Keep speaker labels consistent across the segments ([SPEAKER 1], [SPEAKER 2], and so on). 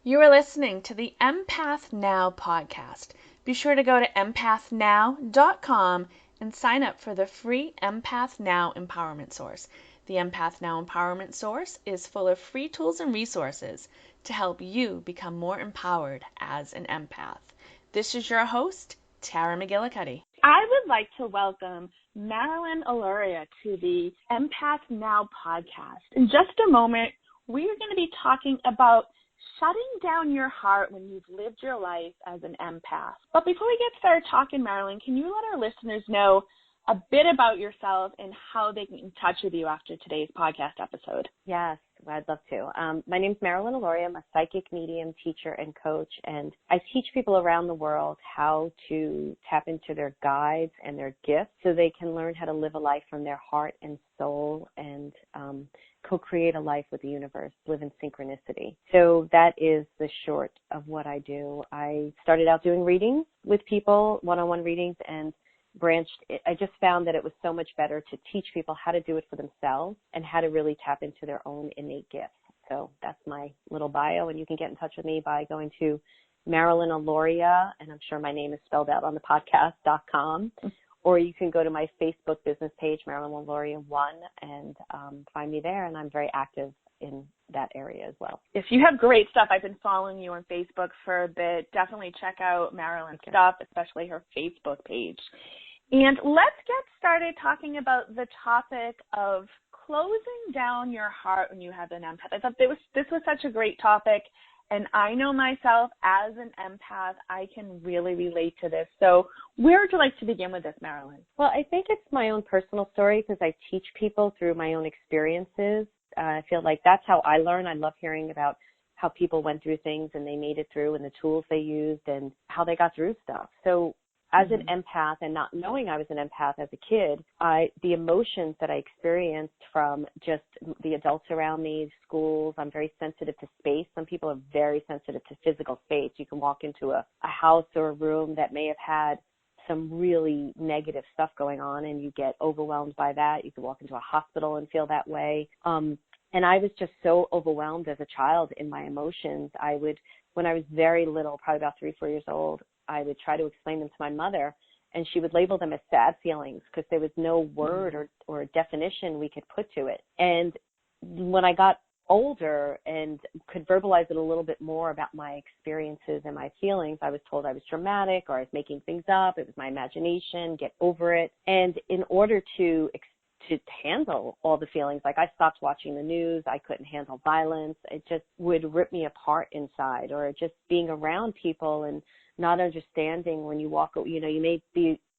[SPEAKER 1] You are listening to the Empath Now Podcast. Be sure to go to empathnow.com and sign up for the free Empath Now Empowerment Source. The Empath Now Empowerment Source is full of free tools and resources to help you become more empowered as an empath. This is your host, Tara McGillicuddy. I would like to welcome Marilyn Alauria to the Empath Now Podcast. In just a moment, we are going to be talking about shutting down your heart when you've lived your life as an empath. But before we get started talking, Marilyn, can you let our listeners know a bit about yourself and how they can get in touch with you after today's podcast episode?
[SPEAKER 2] Yes, I'd love to. My name's Marilyn Alauria. I'm a psychic medium, teacher, and coach, and I teach people around the world how to tap into their guides and their gifts so they can learn how to live a life from their heart and soul and co-create a life with the universe, live in synchronicity. So that is the short of what I do. I started out doing readings with people, one-on-one readings, and I just found that it was so much better to teach people how to do it for themselves and how to really tap into their own innate gifts. So that's my little bio, and you can get in touch with me by going to Marilyn Alauria, and I'm sure my name is spelled out on the podcast.com, or you can go to my Facebook business page, Marilyn Alauria 1, and find me there, and I'm very active in that area as well.
[SPEAKER 1] If you have great stuff, I've been following you on Facebook for a bit. Definitely check out Marilyn's stuff, especially her Facebook page. And let's get started talking about the topic of closing down your heart when you have an empath. I thought this was such a great topic, and I know myself as an empath, I can really relate to this. So where would you like to begin with this, Marilyn?
[SPEAKER 2] Well, I think it's my own personal story because I teach people through my own experiences. I feel like that's how I learn. I love hearing about how people went through things and they made it through and the tools they used and how they got through stuff. So as an empath and not knowing I was an empath as a kid, the emotions that I experienced from just the adults around me, schools, I'm very sensitive to space. Some people are very sensitive to physical space. You can walk into a house or a room that may have had some really negative stuff going on and you get overwhelmed by that. You can walk into a hospital and feel that way. And I was just so overwhelmed as a child in my emotions. When I was very little, probably about 3-4 years old, I would try to explain them to my mother, and she would label them as sad feelings because there was no word or definition we could put to it. And when I got older and could verbalize it a little bit more about my experiences and my feelings, I was told I was dramatic or I was making things up. It was my imagination, get over it. And in order to handle all the feelings, like I stopped watching the news, I couldn't handle violence. It just would rip me apart inside, or just being around people and not understanding when you walk, you may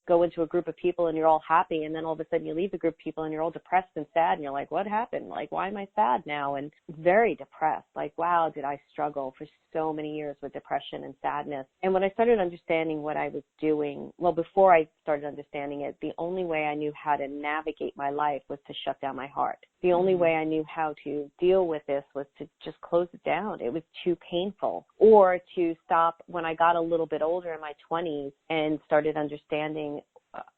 [SPEAKER 2] go into a group of people and you're all happy, and then all of a sudden you leave the group of people and you're all depressed and sad, and you're like, what happened? Like, why am I sad now? And very depressed. Like, wow, did I struggle for so many years with depression and sadness. And when I started understanding what I was doing, well, before I started understanding it, the only way I knew how to navigate my life was to shut down my heart. The only way I knew how to deal with this was to just close it down. It was too painful. Or to stop when I got a little bit older in my 20s and started understanding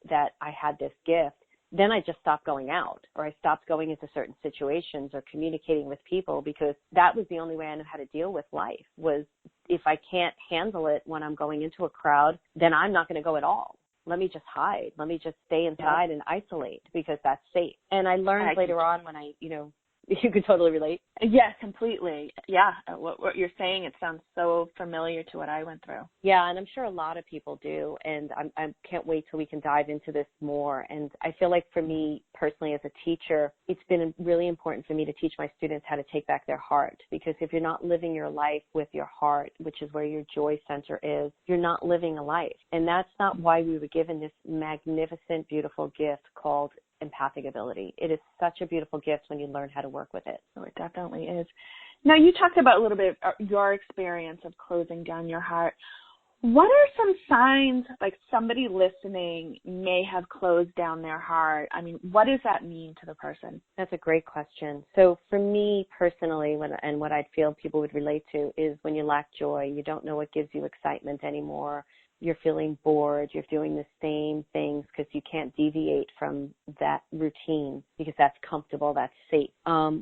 [SPEAKER 2] that I had this gift. Then I just stopped going out, or I stopped going into certain situations or communicating with people, because that was the only way I knew how to deal with life. Was if I can't handle it when I'm going into a crowd, then I'm not going to go at all. Let me just hide. Let me just stay inside and isolate, because that's safe. And I learned later on when you could totally relate.
[SPEAKER 1] Yes, completely. Yeah, what you're saying, it sounds so familiar to what I went through.
[SPEAKER 2] Yeah, and I'm sure a lot of people do, and I can't wait till we can dive into this more. And I feel like for me personally as a teacher, it's been really important for me to teach my students how to take back their heart, because if you're not living your life with your heart, which is where your joy center is, you're not living a life. And that's not why we were given this magnificent, beautiful gift called empathic ability. It is such a beautiful gift when you learn how to work with it.
[SPEAKER 1] Oh, it definitely is. Now, you talked about a little bit of your experience of closing down your heart. What are some signs, like somebody listening may have closed down their heart? I mean, what does that mean to the person?
[SPEAKER 2] That's a great question. So for me personally, and what I'd feel people would relate to is when you lack joy, you don't know what gives you excitement anymore. you're feeling bored, you're doing the same things because you can't deviate from that routine because that's comfortable, that's safe.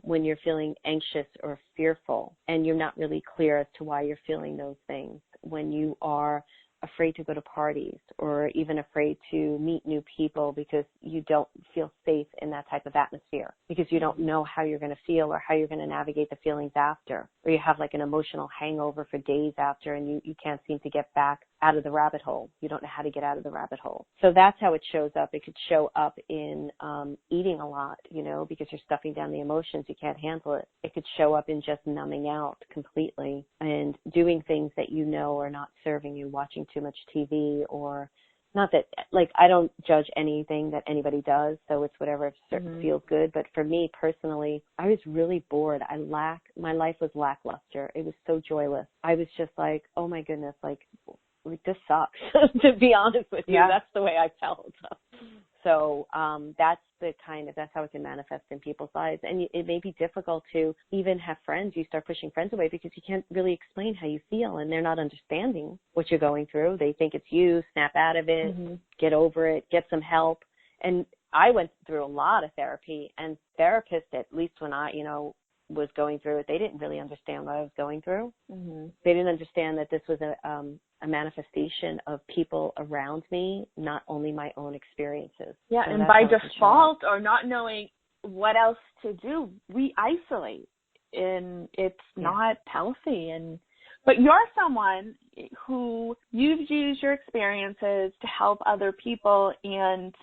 [SPEAKER 2] When you're feeling anxious or fearful and you're not really clear as to why you're feeling those things. When you are afraid to go to parties or even afraid to meet new people because you don't feel safe in that type of atmosphere because you don't know how you're going to feel or how you're going to navigate the feelings after, or you have like an emotional hangover for days after and you can't seem to get back out of the rabbit hole. You don't know how to get out of the rabbit hole. So that's how it shows up. It could show up in eating a lot, because you're stuffing down the emotions. You can't handle it. It could show up in just numbing out completely and doing things that are not serving you, watching too much TV or not that, I don't judge anything that anybody does, so it's whatever feels good. But for me personally, I was really bored. My life was lackluster. It was so joyless. I was just like, oh my goodness, this sucks, to be honest with you. That's the way I felt. So that's how it can manifest in people's lives. And it may be difficult to even have friends. You start pushing friends away because you can't really explain how you feel, and they're not understanding what you're going through. They think it's you, snap out of it, get over it, get some help. And I went through a lot of therapy, and therapists, at least when I, was going through it, they didn't really understand what I was going through. They didn't understand that this was a manifestation of people around me, not only my own experiences.
[SPEAKER 1] Yeah, so and by default or not knowing what else to do, we isolate, and it's not healthy. But you're someone who you've used your experiences to help other people, and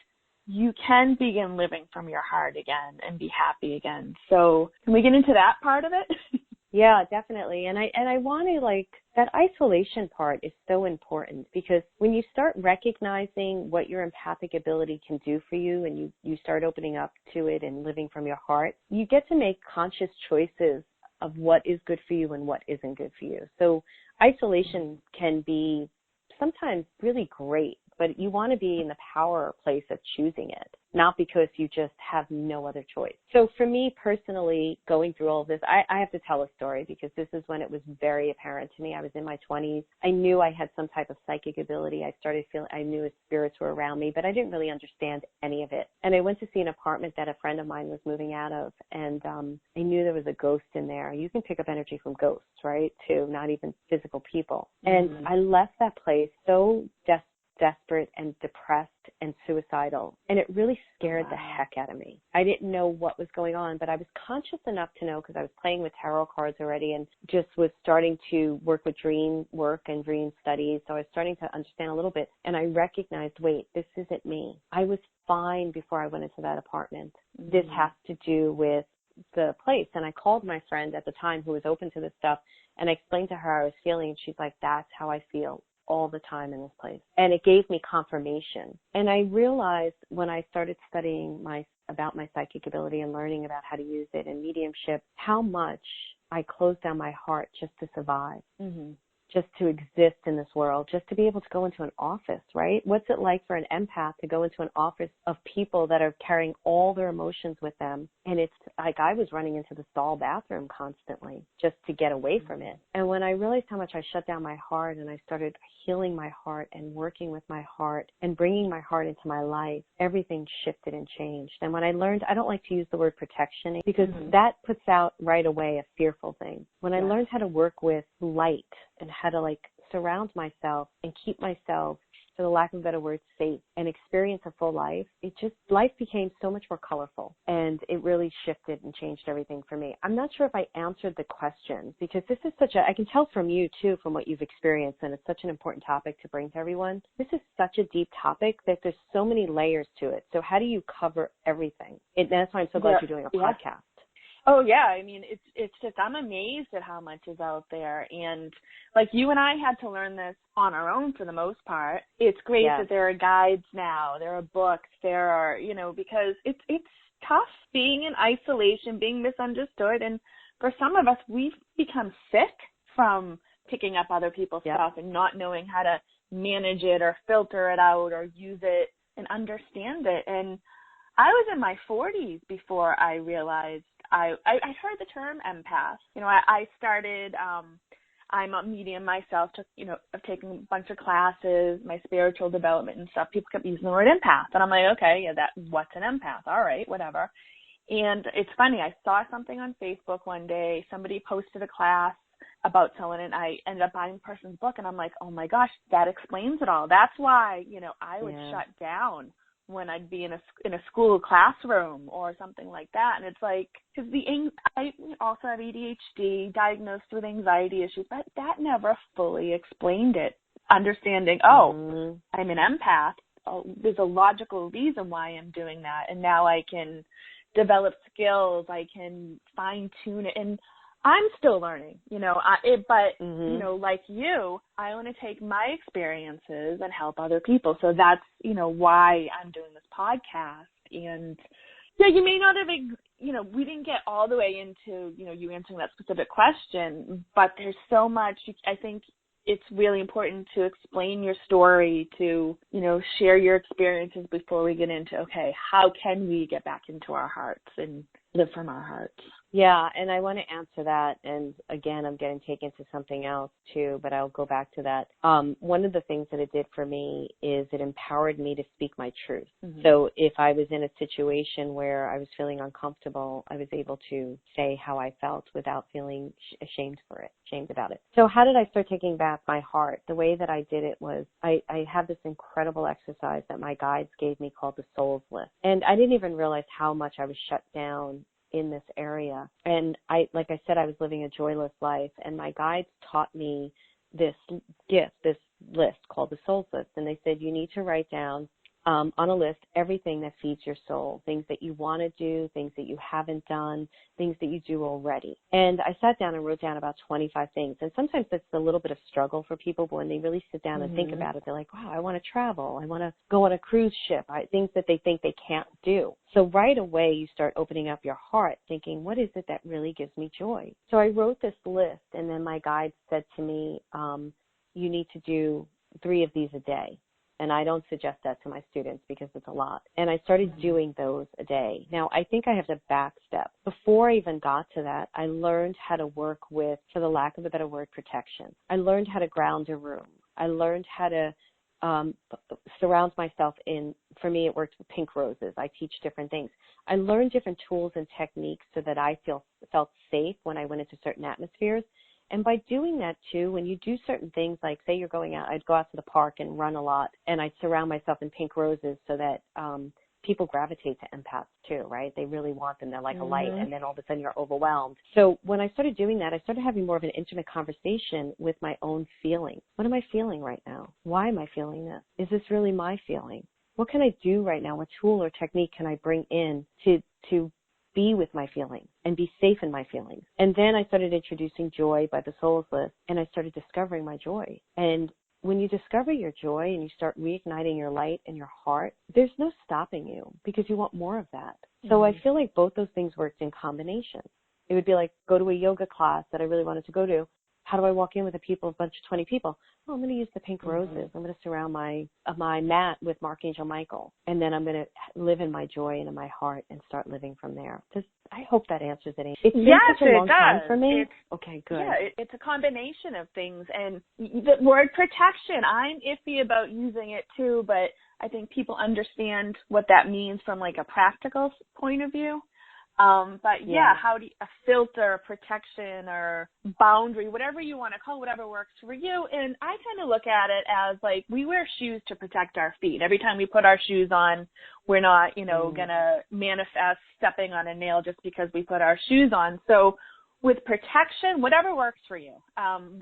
[SPEAKER 1] you can begin living from your heart again and be happy again. So can we get into that part of it?
[SPEAKER 2] Yeah, definitely. And I want to that isolation part is so important because when you start recognizing what your empathic ability can do for you and you start opening up to it and living from your heart, you get to make conscious choices of what is good for you and what isn't good for you. So isolation can be sometimes really great, but you want to be in the power place of choosing it, not because you just have no other choice. So for me personally, going through all of this, I have to tell a story because this is when it was very apparent to me. I was in my 20s. I knew I had some type of psychic ability. I knew spirits were around me, but I didn't really understand any of it. And I went to see an apartment that a friend of mine was moving out of, and I knew there was a ghost in there. You can pick up energy from ghosts, right, to not even physical people. And I left that place so desperate and depressed and suicidal. And it really scared the heck out of me. I didn't know what was going on, but I was conscious enough to know because I was playing with tarot cards already and just was starting to work with dream work and dream studies. So I was starting to understand a little bit. And I recognized, wait, this isn't me. I was fine before I went into that apartment. This has to do with the place. And I called my friend at the time who was open to this stuff, and I explained to her how I was feeling, and she's like, that's how I feel all the time in this place. And it gave me confirmation. And I realized when I started studying about my psychic ability and learning about how to use it and mediumship, how much I closed down my heart just to survive. Just to exist in this world, just to be able to go into an office, right? What's it like for an empath to go into an office of people that are carrying all their emotions with them? And it's like I was running into the stall bathroom constantly just to get away from it. And when I realized how much I shut down my heart and I started healing my heart and working with my heart and bringing my heart into my life, everything shifted and changed. And when I learned, I don't like to use the word protection because that puts out right away a fearful thing. When I learned how to work with light and how to surround myself and keep myself, for the lack of a better word, safe and experience a full life, life became so much more colorful, and it really shifted and changed everything for me. I'm not sure if I answered the question because this is I can tell from you too, from what you've experienced, and it's such an important topic to bring to everyone. This is such a deep topic that there's so many layers to it. So how do you cover everything? That's why I'm so glad you're doing a podcast.
[SPEAKER 1] Oh, yeah. I mean, it's just, I'm amazed at how much is out there. And you and I had to learn this on our own for the most part. It's great that there are guides now. There are books. There are, because it's tough being in isolation, being misunderstood. And for some of us, we've become sick from picking up other people's stuff and not knowing how to manage it or filter it out or use it and understand it. And I was in my 40s before I realized I heard the term empath. I started, I'm a medium myself, I've taken a bunch of classes, my spiritual development and stuff. People kept using the word empath. And I'm like, okay, yeah, what's an empath? All right, whatever. And it's funny, I saw something on Facebook one day, somebody posted a class about someone, and I ended up buying the person's book, and I'm like, oh my gosh, that explains it all. That's why, I would shut down when I'd be in a school classroom or something like that. And it's like, because I also have ADHD, diagnosed with anxiety issues, but that never fully explained it. Understanding, I'm an empath. Oh, there's a logical reason why I'm doing that, and now I can develop skills. I can fine tune it, and I'm still learning, like you, I want to take my experiences and help other people. So that's, why I'm doing this podcast. And yeah, you may not have, we didn't get all the way into, you answering that specific question, but there's so much. I think it's really important to explain your story, to, share your experiences before we get into, okay, how can we get back into our hearts and live from our hearts?
[SPEAKER 2] Yeah, and I want to answer that. And again, I'm getting taken to something else too, but I'll go back to that. One of the things that it did for me is it empowered me to speak my truth. Mm-hmm. So if I was in a situation where I was feeling uncomfortable, I was able to say how I felt without feeling ashamed about it. So how did I start taking back my heart? The way that I did it was I have this incredible exercise that my guides gave me called the Soul's List. And I didn't even realize how much I was shut down in this area. And like I said, I was living a joyless life, and my guides taught me this gift, this list called the Soul's List. And they said, you need to write down on a list everything that feeds your soul, things that you want to do, things that you haven't done, things that you do already. And I sat down and wrote down about 25 things. And sometimes it's a little bit of struggle for people, but when they really sit down and think about it, they're like, wow, I want to travel. I want to go on a cruise ship, things that they think they can't do. So right away, you start opening up your heart, thinking, what is it that really gives me joy? So I wrote this list, and then my guide said to me, you need to do 3 of these a day. And I don't suggest that to my students because it's a lot. And I started doing those a day. Now, I think I have to back step. Before I even got to that, I learned how to work with, for the lack of a better word, protection. I learned how to ground a room. I learned how to surround myself in, for me, it works with pink roses. I teach different things. I learned different tools and techniques so that I felt safe when I went into certain atmospheres. And by doing that, too, when you do certain things, like say you're going out, I'd go out to the park and run a lot, and I'd surround myself in pink roses so that people gravitate to empaths, too, right? They really want them. They're like a light, and then all of a sudden you're overwhelmed. So when I started doing that, I started having more of an intimate conversation with my own feelings. What am I feeling right now? Why am I feeling this? Is this really my feeling? What can I do right now? What tool or technique can I bring in to be with my feelings and be safe in my feelings? And then I started introducing joy by the Soul's List, and I started discovering my joy. And when you discover your joy and you start reigniting your light in your heart, there's no stopping you because you want more of that. So I feel like both those things worked in combination. It would be like go to a yoga class that I really wanted to go to. How do I walk in with a bunch of 20 people? Oh, I'm going to use the pink roses. I'm going to surround my mat with Archangel Michael. And then I'm going to live in my joy and in my heart and start living from there. I hope that answers it. It's been such a long time for me. Okay, good.
[SPEAKER 1] Yeah, it's a combination of things. And the word protection, I'm iffy about using it too, but I think people understand what that means from like a practical point of view. But how do you, a filter, protection, or boundary, whatever you want to call it, whatever works for you. And I kind of look at it as like we wear shoes to protect our feet. Every time we put our shoes on, we're not, going to manifest stepping on a nail just because we put our shoes on. So with protection, whatever works for you.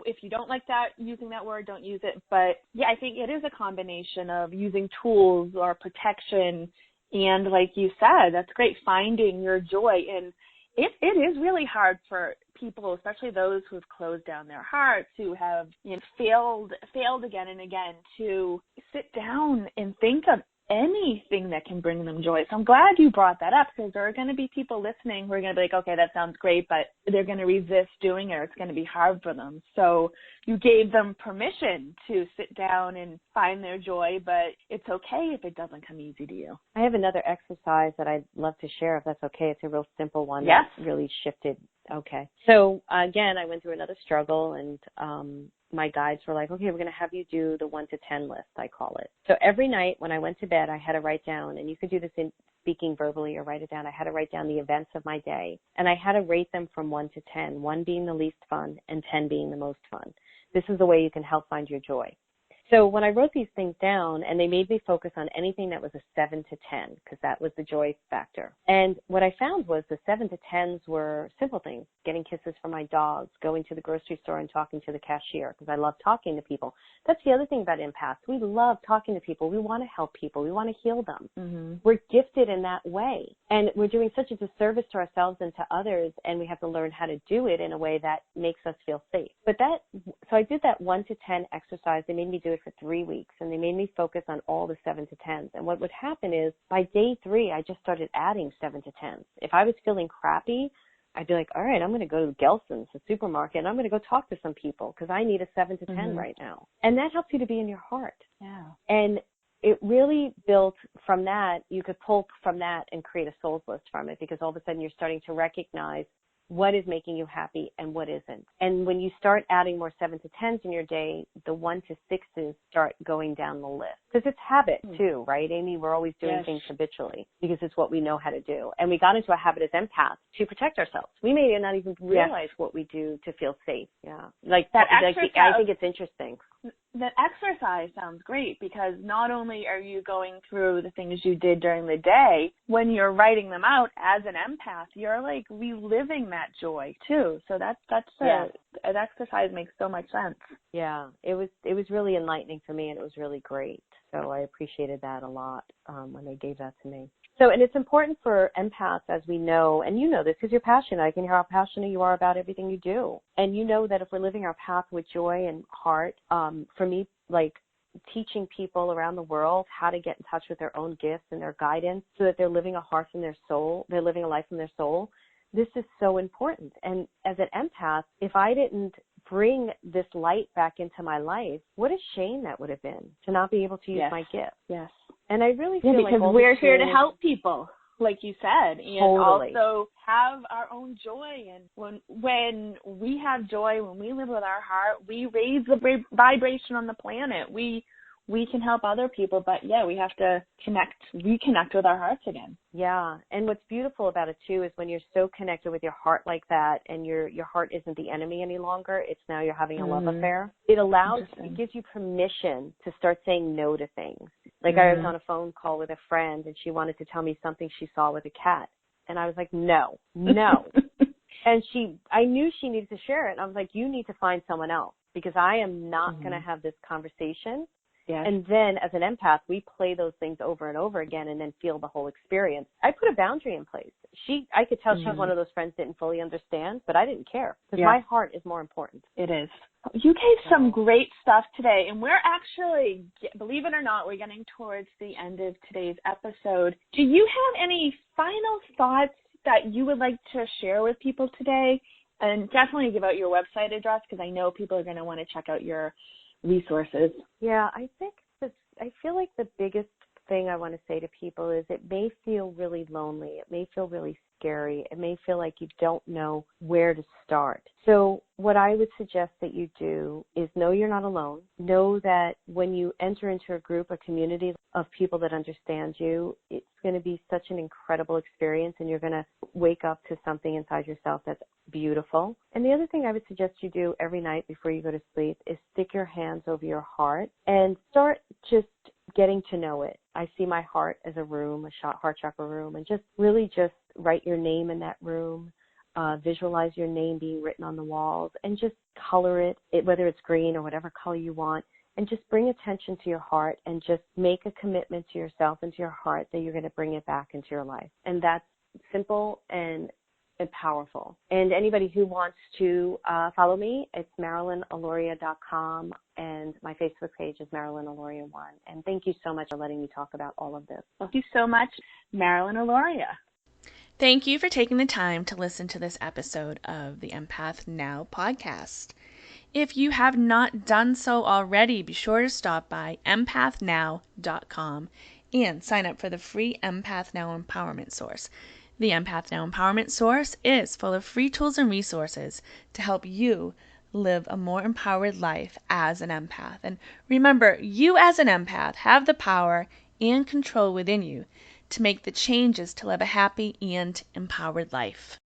[SPEAKER 1] If you don't like that, using that word, don't use it. But yeah, I think it is a combination of using tools or protection. And like you said, that's great, finding your joy. And it is really hard for people, especially those who have closed down their hearts, who have failed again and again, to sit down and think anything that can bring them joy. So I'm glad you brought that up, because there are going to be people listening who are going to be like, okay, that sounds great, but they're going to resist doing it, or it's going to be hard for them. So you gave them permission to sit down and find their joy, but it's okay if it doesn't come easy to you.
[SPEAKER 2] I have another exercise that I'd love to share, if that's okay. It's a real simple one.
[SPEAKER 1] Yes.
[SPEAKER 2] That really shifted. Okay. So again, I went through another struggle, and my guides were like, okay, we're going to have you do the 1 to 10 list, I call it. So every night when I went to bed, I had to write down, and you could do this in speaking verbally or write it down. I had to write down the events of my day, and I had to rate them from 1 to 10, 1 being the least fun and 10 being the most fun. This is the way you can help find your joy. So when I wrote these things down, and they made me focus on anything that was a 7 to 10, because that was the joy factor. And what I found was the 7 to 10s were simple things: getting kisses from my dogs, going to the grocery store and talking to the cashier, because I love talking to people. That's the other thing about empaths. We love talking to people. We want to help people. We want to heal them. Mm-hmm. We're gifted in that way. And we're doing such a disservice to ourselves and to others, and we have to learn how to do it in a way that makes us feel safe. So I did that 1 to 10 exercise. They made me do it for 3 weeks, and they made me focus on all the 7 to 10s. And what would happen is by day 3, I just started adding 7 to 10s. If I was feeling crappy, I'd be like, all right, I'm going to go to Gelson's, the supermarket, and I'm going to go talk to some people because I need a 7 to 10 right now. And that helps you to be in your heart. Yeah. And it really built from that. You could pull from that and create a souls list from it, because all of a sudden you're starting to recognize what is making you happy and what isn't. And when you start adding more 7 to 10s in your day, the 1 to 6s start going down the list. Because it's habit too, right, Amy? We're always doing things habitually because it's what we know how to do. And we got into a habit as empaths to protect ourselves. We may not even realize what we do to feel safe. Yeah. Like that. I think it's interesting.
[SPEAKER 1] That exercise sounds great, because not only are you going through the things you did during the day, when you're writing them out as an empath, you're like reliving that joy too. So an exercise makes so much sense.
[SPEAKER 2] Yeah, it was really enlightening for me, and it was really great. So I appreciated that a lot when they gave that to me. So, and it's important for empaths, as we know, and you know this because you're passionate. I can hear how passionate you are about everything you do. And you know that if we're living our path with joy and heart, for me, like teaching people around the world how to get in touch with their own gifts and their guidance so that they're living a heart from their soul, they're living a life from their soul, this is so important. And as an empath, if I didn't bring this light back into my life, what a shame that would have been to not be able to use my gift. Yes. And I really feel like
[SPEAKER 1] because we're here to help people, like you said, and also have our own joy. And when we have joy, when we live with our heart, we raise the vibration on the planet. We can help other people, but we have to reconnect with our hearts again.
[SPEAKER 2] Yeah, and what's beautiful about it too is when you're so connected with your heart like that, and your heart isn't the enemy any longer, it's now you're having a love affair. It gives you permission to start saying no to things. Like I was on a phone call with a friend, and she wanted to tell me something she saw with a cat, and I was like, no. And I knew she needed to share it, and I was like, you need to find someone else, because I am not going to have this conversation. Yes. And then as an empath, we play those things over and over again and then feel the whole experience. I put a boundary in place. I could tell she's one of those friends didn't fully understand, but I didn't care because my heart is more important.
[SPEAKER 1] It is. You gave some great stuff today, and we're actually, believe it or not, we're getting towards the end of today's episode. Do you have any final thoughts that you would like to share with people today? And definitely give out your website address, because I know people are going to want to check out your resources.
[SPEAKER 2] Yeah, I feel like the biggest thing I want to say to people is it may feel really lonely. It may feel really scary. It may feel like you don't know where to start. So what I would suggest that you do is know you're not alone. Know that when you enter into a group, a community of people that understand you, it's going to be such an incredible experience, and you're going to wake up to something inside yourself that's beautiful. And the other thing I would suggest you do every night before you go to sleep is stick your hands over your heart and start just getting to know it. I see my heart as a room, a heart chakra room, and just write your name in that room. Visualize your name being written on the walls, and just color it, whether it's green or whatever color you want, and just bring attention to your heart and just make a commitment to yourself and to your heart that you're going to bring it back into your life. And that's simple and powerful. And anybody who wants to follow me, it's MarilynAlauria.com, and my Facebook page is Marilyn Alauria 1. And thank you so much for letting me talk about all of this.
[SPEAKER 3] Thank you so much, Marilyn Alauria.
[SPEAKER 1] Thank you for taking the time to listen to this episode of the Empath Now podcast. If you have not done so already, be sure to stop by empathnow.com and sign up for the free Empath Now Empowerment Source. The Empath Now Empowerment Source is full of free tools and resources to help you live a more empowered life as an empath. And remember, you as an empath have the power and control within you to make the changes to live a happy and empowered life.